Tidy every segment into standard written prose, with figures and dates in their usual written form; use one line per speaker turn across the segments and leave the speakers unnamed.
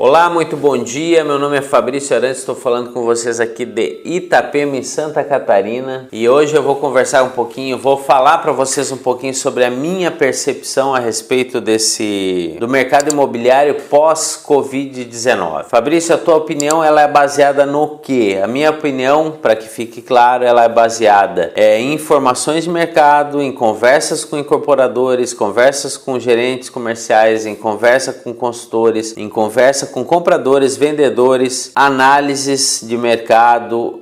Olá, muito bom dia, meu nome é Fabrício Arantes, estou falando com vocês aqui de Itapema, em Santa Catarina, e hoje eu vou conversar um pouquinho, vou falar para vocês um pouquinho sobre a minha percepção a respeito do mercado imobiliário pós-Covid-19. Fabrício, a tua opinião ela é baseada no quê? A minha opinião, para que fique claro, ela é baseada em informações de mercado, em conversas com incorporadores, conversas com gerentes comerciais, em conversa com consultores, em conversa com compradores, vendedores, análises de mercado,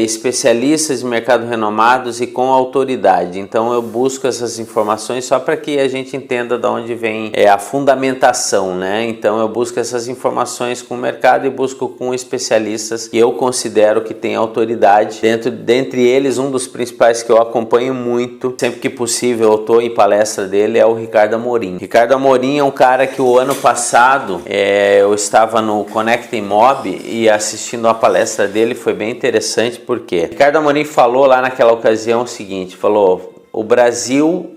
especialistas de mercado renomados e com autoridade. Então eu busco essas informações só para que a gente entenda de onde vem a fundamentação, né? Então eu busco essas informações com o mercado e busco com especialistas que eu considero que tem autoridade. Dentre eles, um dos principais que eu acompanho muito, sempre que possível eu estou em palestra dele, é o Ricardo Amorim. Ricardo Amorim é um cara que o ano passado eu estava no Conecta Imob e assistindo a palestra dele, foi bem interessante. Porque Ricardo Amorim falou lá naquela ocasião o seguinte, falou: o Brasil,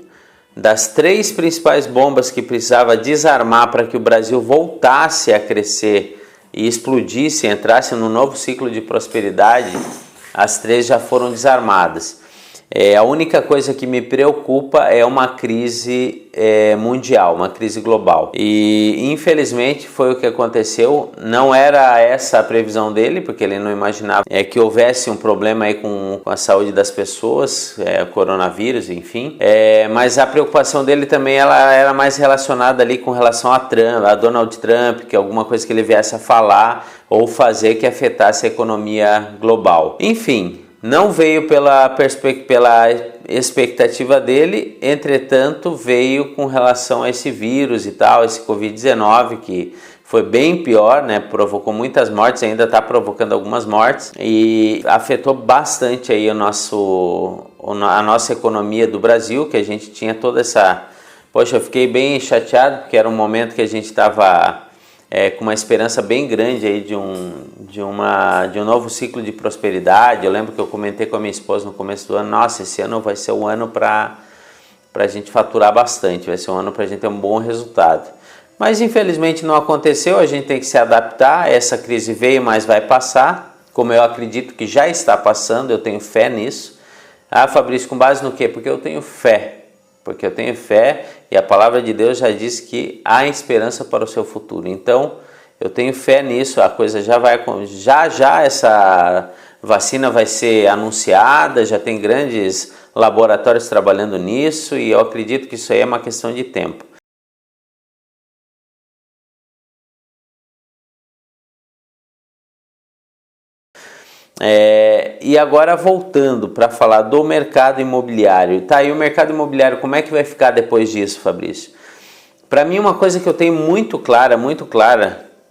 das 3 principais bombas que precisava desarmar para que o Brasil voltasse a crescer e explodisse, entrasse num novo ciclo de prosperidade, as 3 já foram desarmadas. A única coisa que me preocupa é uma crise mundial, uma crise global. E infelizmente foi o que aconteceu. Não era essa a previsão dele, porque ele não imaginava que houvesse um problema aí com a saúde das pessoas, coronavírus, enfim. Mas a preocupação dele também ela era mais relacionada ali com relação a Donald Trump, que alguma coisa que ele viesse a falar ou fazer que afetasse a economia global. Enfim, não veio pela expectativa dele, entretanto veio com relação a esse vírus e tal, esse Covid-19 que foi bem pior, né? Provocou muitas mortes, ainda está provocando algumas mortes e afetou bastante aí a nossa economia do Brasil, que a gente tinha toda essa... Poxa, eu fiquei bem chateado porque era um momento que a gente estava... com uma esperança bem grande aí de um novo ciclo de prosperidade. Eu lembro que eu comentei com a minha esposa no começo do ano: nossa, esse ano vai ser um ano para a gente faturar bastante, vai ser um ano para a gente ter um bom resultado. Mas infelizmente não aconteceu, a gente tem que se adaptar. Essa crise veio, mas vai passar, como eu acredito que já está passando, eu tenho fé nisso. Ah, Fabrício, com base no quê? Porque eu tenho fé. Porque eu tenho fé e a palavra de Deus já diz que há esperança para o seu futuro. Então, eu tenho fé nisso, a coisa já essa vacina vai ser anunciada, já tem grandes laboratórios trabalhando nisso e eu acredito que isso aí é uma questão de tempo. E agora voltando para falar do mercado imobiliário. Tá, e o mercado imobiliário, como é que vai ficar depois disso, Fabrício? Para mim, uma coisa que eu tenho muito clara,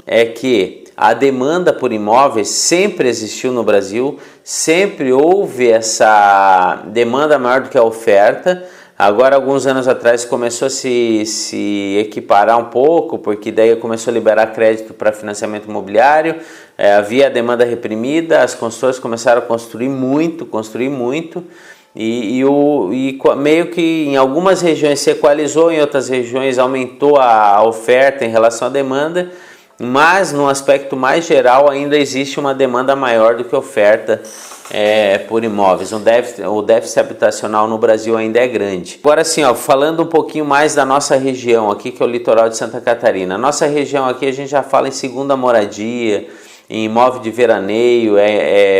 é que a demanda por imóveis sempre existiu no Brasil, sempre houve essa demanda maior do que a oferta. Agora, alguns anos atrás, começou a se equiparar um pouco, porque daí começou a liberar crédito para financiamento imobiliário, havia a demanda reprimida, as construtoras começaram a construir muito, e meio que em algumas regiões se equalizou, em outras regiões aumentou a oferta em relação à demanda, mas no aspecto mais geral ainda existe uma demanda maior do que oferta por imóveis. O déficit habitacional no Brasil ainda é grande. Agora sim, falando um pouquinho mais da nossa região aqui, que é o litoral de Santa Catarina. Nossa região aqui a gente já fala em segunda moradia, em imóvel de veraneio,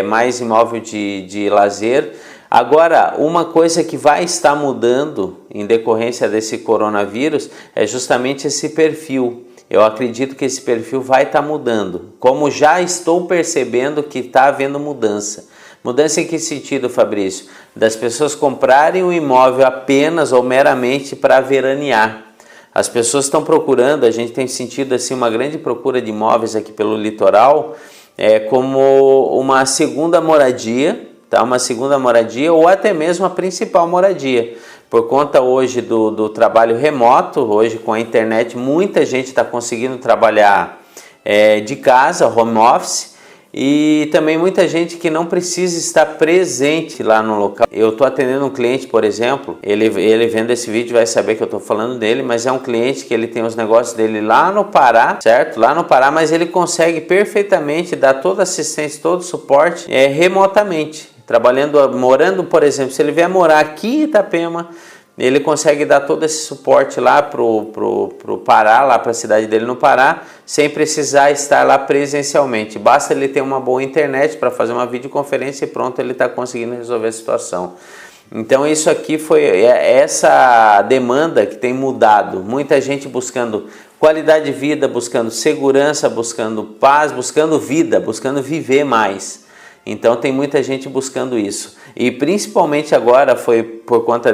mais imóvel de lazer. Agora, uma coisa que vai estar mudando em decorrência desse coronavírus é justamente esse perfil. Eu acredito que esse perfil vai estar mudando, como já estou percebendo que está havendo mudança. Mudança em que sentido, Fabrício? Das pessoas comprarem um imóvel apenas ou meramente para veranear. As pessoas estão procurando, a gente tem sentido assim uma grande procura de imóveis aqui pelo litoral, como uma segunda moradia, tá? Uma segunda moradia ou até mesmo a principal moradia. Por conta hoje do trabalho remoto, hoje com a internet, muita gente está conseguindo trabalhar de casa, home office, e também muita gente que não precisa estar presente lá no local. Eu estou atendendo um cliente, por exemplo, ele vendo esse vídeo vai saber que eu estou falando dele, mas é um cliente que ele tem os negócios dele lá no Pará, certo? Lá no Pará, mas ele consegue perfeitamente dar toda a assistência, todo o suporte remotamente, trabalhando, morando, por exemplo, se ele vier morar aqui em Itapema, ele consegue dar todo esse suporte lá pro Pará, lá para a cidade dele no Pará, sem precisar estar lá presencialmente. Basta ele ter uma boa internet para fazer uma videoconferência e pronto, ele está conseguindo resolver a situação. Então isso aqui foi essa demanda que tem mudado. Muita gente buscando qualidade de vida, buscando segurança, buscando paz, buscando vida, buscando viver mais. Então tem muita gente buscando isso. E principalmente agora foi por conta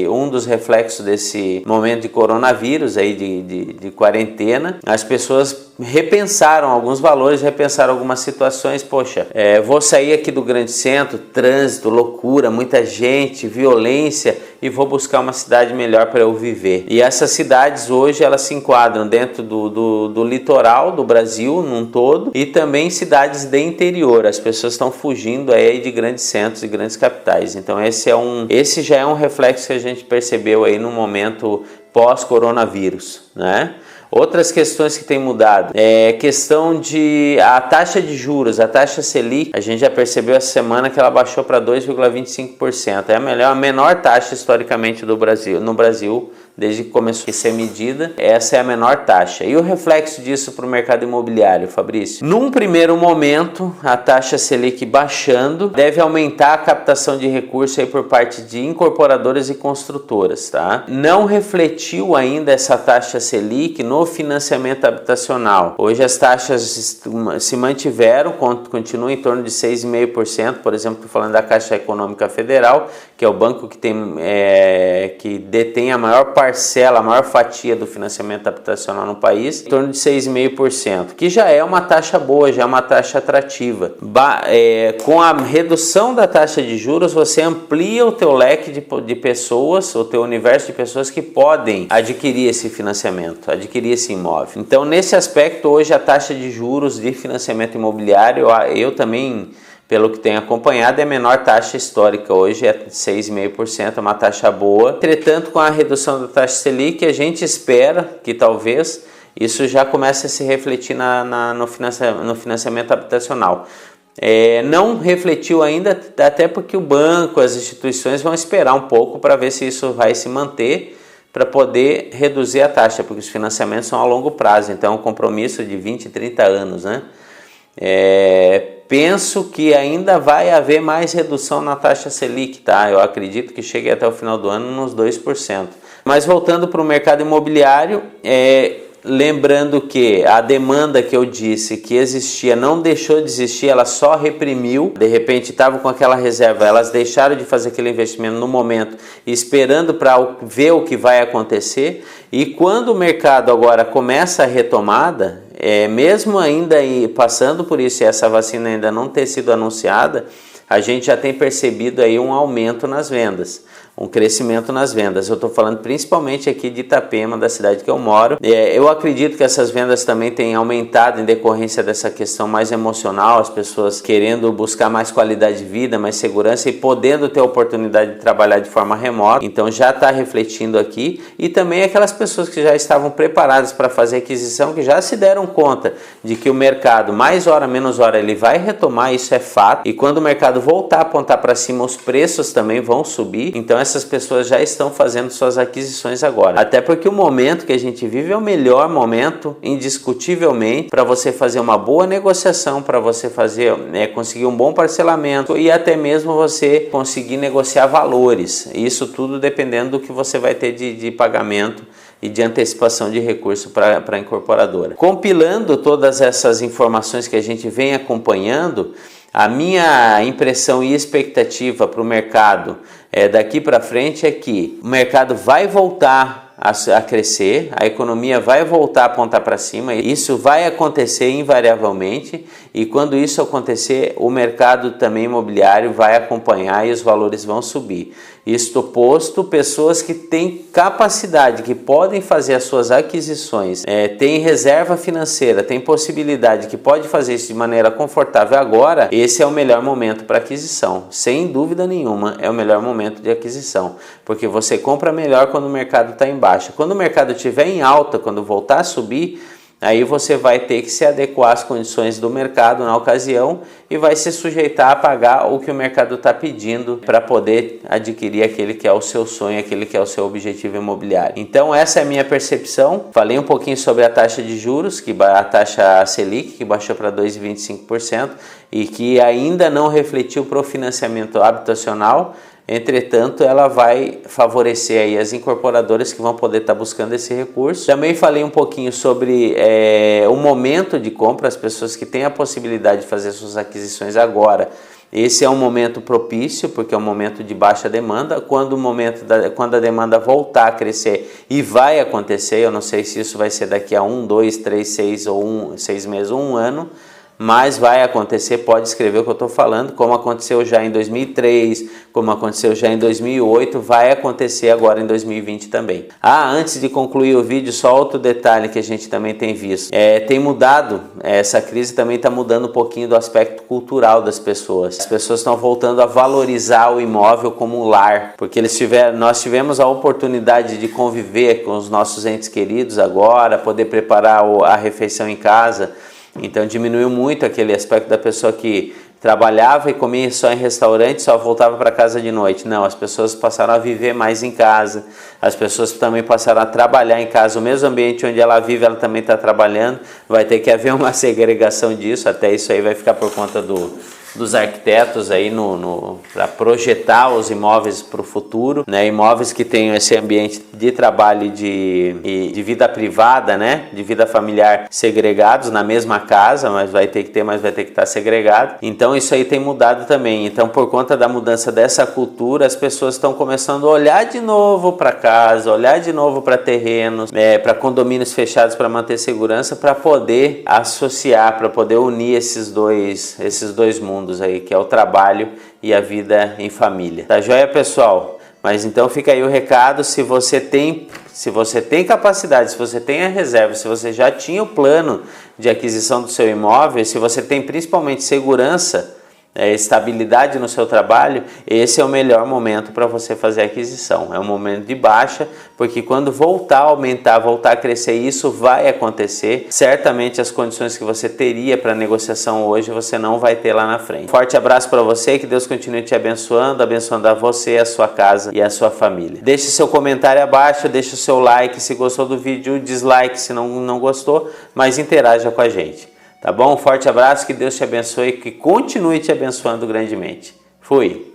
um dos reflexos desse momento de coronavírus, aí de quarentena, as pessoas repensaram alguns valores, repensaram algumas situações. Poxa, vou sair aqui do grande centro, trânsito, loucura, muita gente, violência, e vou buscar uma cidade melhor para eu viver. E essas cidades hoje elas se enquadram dentro do litoral do Brasil num todo, e também cidades de interior. As pessoas estão fugindo aí de grandes centros e grandes capitais. Então esse já é um reflexo que a gente percebeu aí no momento pós-coronavírus, né? Outras questões que tem mudado é questão de a taxa de juros, a taxa Selic. A gente já percebeu essa semana que ela baixou para 2,25%. É a menor taxa historicamente no Brasil, desde que começou a ser medida. Essa é a menor taxa. E o reflexo disso para o mercado imobiliário, Fabrício? Num primeiro momento, a taxa Selic baixando deve aumentar a captação de recursos aí por parte de incorporadoras e construtoras, tá? Não refletiu ainda essa taxa Selic no financiamento habitacional. Hoje as taxas se mantiveram, continuam em torno de 6,5%. Por exemplo, estou falando da Caixa Econômica Federal, que é o banco que detém a maior parcela, a maior fatia do financiamento habitacional no país, em torno de 6,5%, que já é uma taxa boa, já é uma taxa atrativa. Com a redução da taxa de juros, você amplia o teu leque de pessoas, o teu universo de pessoas que podem adquirir esse financiamento, adquirir esse imóvel. Então, nesse aspecto, hoje a taxa de juros de financiamento imobiliário, eu também, pelo que tenho acompanhado, é a menor taxa histórica. Hoje é 6,5%, é uma taxa boa. Entretanto, com a redução da taxa Selic, a gente espera que talvez isso já comece a se refletir no financiamento habitacional. Não refletiu ainda, até porque o banco, as instituições vão esperar um pouco para ver se isso vai se manter, para poder reduzir a taxa, porque os financiamentos são a longo prazo, então é um compromisso de 20, 30 anos, né? Penso que ainda vai haver mais redução na taxa Selic, tá? Eu acredito que chegue até o final do ano nos 2%. Mas voltando para o mercado imobiliário, lembrando que a demanda que eu disse que existia não deixou de existir, ela só reprimiu. De repente estavam com aquela reserva, elas deixaram de fazer aquele investimento no momento, esperando para ver o que vai acontecer. E quando o mercado agora começa a retomada, mesmo ainda passando por isso e essa vacina ainda não ter sido anunciada, a gente já tem percebido aí um aumento nas vendas, um crescimento nas vendas. Eu estou falando principalmente aqui de Itapema, da cidade que eu moro. Eu acredito que essas vendas também têm aumentado em decorrência dessa questão mais emocional, as pessoas querendo buscar mais qualidade de vida, mais segurança e podendo ter a oportunidade de trabalhar de forma remota. Então já está refletindo aqui. E também aquelas pessoas que já estavam preparadas para fazer aquisição, que já se deram conta de que o mercado, mais hora menos hora, ele vai retomar, isso é fato. E quando o mercado voltar a apontar para cima, os preços também vão subir. Então essas pessoas já estão fazendo suas aquisições agora. Até porque o momento que a gente vive é o melhor momento, indiscutivelmente, para você fazer uma boa negociação, para você conseguir um bom parcelamento e até mesmo você conseguir negociar valores. Isso tudo dependendo do que você vai ter de pagamento e de antecipação de recurso para a incorporadora. Compilando todas essas informações que a gente vem acompanhando, a minha impressão e expectativa para o mercado daqui para frente é que o mercado vai voltar a crescer, a economia vai voltar a apontar para cima, isso vai acontecer invariavelmente, e quando isso acontecer, o mercado também imobiliário vai acompanhar e os valores vão subir. Isto posto, pessoas que têm capacidade, que podem fazer as suas aquisições, têm reserva financeira, têm possibilidade, que pode fazer isso de maneira confortável agora, esse é o melhor momento para aquisição. Sem dúvida nenhuma, é o melhor momento de aquisição, porque você compra melhor quando o mercado está em baixa. Quando o mercado estiver em alta, quando voltar a subir, aí você vai ter que se adequar às condições do mercado na ocasião e vai se sujeitar a pagar o que o mercado está pedindo para poder adquirir aquele que é o seu sonho, aquele que é o seu objetivo imobiliário. Então essa é a minha percepção. Falei um pouquinho sobre a taxa de juros, a taxa Selic, que baixou para 2,25% e que ainda não refletiu para o financiamento habitacional. Entretanto, ela vai favorecer aí as incorporadoras que vão poder estar buscando esse recurso. Também falei um pouquinho sobre o momento de compra, as pessoas que têm a possibilidade de fazer suas aquisições agora. Esse é um momento propício, porque é um momento de baixa demanda. Quando a demanda voltar a crescer, e vai acontecer, eu não sei se isso vai ser daqui a 1, 2, 3, 6 meses ou 1 ano, mas vai acontecer, pode escrever o que eu estou falando, como aconteceu já em 2003, como aconteceu já em 2008, vai acontecer agora em 2020 também. Antes de concluir o vídeo, só outro detalhe que a gente também tem visto. Tem mudado, essa crise também está mudando um pouquinho do aspecto cultural das pessoas. As pessoas estão voltando a valorizar o imóvel como um lar, porque nós tivemos a oportunidade de conviver com os nossos entes queridos agora, poder preparar a refeição em casa. Então diminuiu muito aquele aspecto da pessoa que trabalhava e comia só em restaurante, só voltava para casa de noite. Não, as pessoas passaram a viver mais em casa, as pessoas também passaram a trabalhar em casa. O mesmo ambiente onde ela vive, ela também está trabalhando. Vai ter que haver uma segregação disso, até isso aí vai ficar por conta dos arquitetos aí para projetar os imóveis para o futuro, né? Imóveis que tenham esse ambiente de trabalho e de vida privada, né? De vida familiar segregados na mesma casa, mas vai ter que estar segregado. Então isso aí tem mudado também. Então, por conta da mudança dessa cultura, as pessoas estão começando a olhar de novo para casa, olhar de novo para terrenos, para condomínios fechados para manter segurança, para poder associar, para poder unir esses dois mundos aí, que é o trabalho e a vida em família. Tá joia, pessoal? Mas então fica aí o recado, se você tem capacidade, se você tem a reserva, se você já tinha o plano de aquisição do seu imóvel, se você tem principalmente segurança, estabilidade no seu trabalho, esse é o melhor momento para você fazer a aquisição. É um momento de baixa, porque quando voltar a aumentar, voltar a crescer, isso vai acontecer. Certamente as condições que você teria para negociação hoje, você não vai ter lá na frente. Forte abraço para você, que Deus continue te abençoando a você, a sua casa e a sua família. Deixe seu comentário abaixo, deixe o seu like se gostou do vídeo, dislike se não gostou, mas interaja com a gente. Tá bom? Um forte abraço, que Deus te abençoe e que continue te abençoando grandemente. Fui!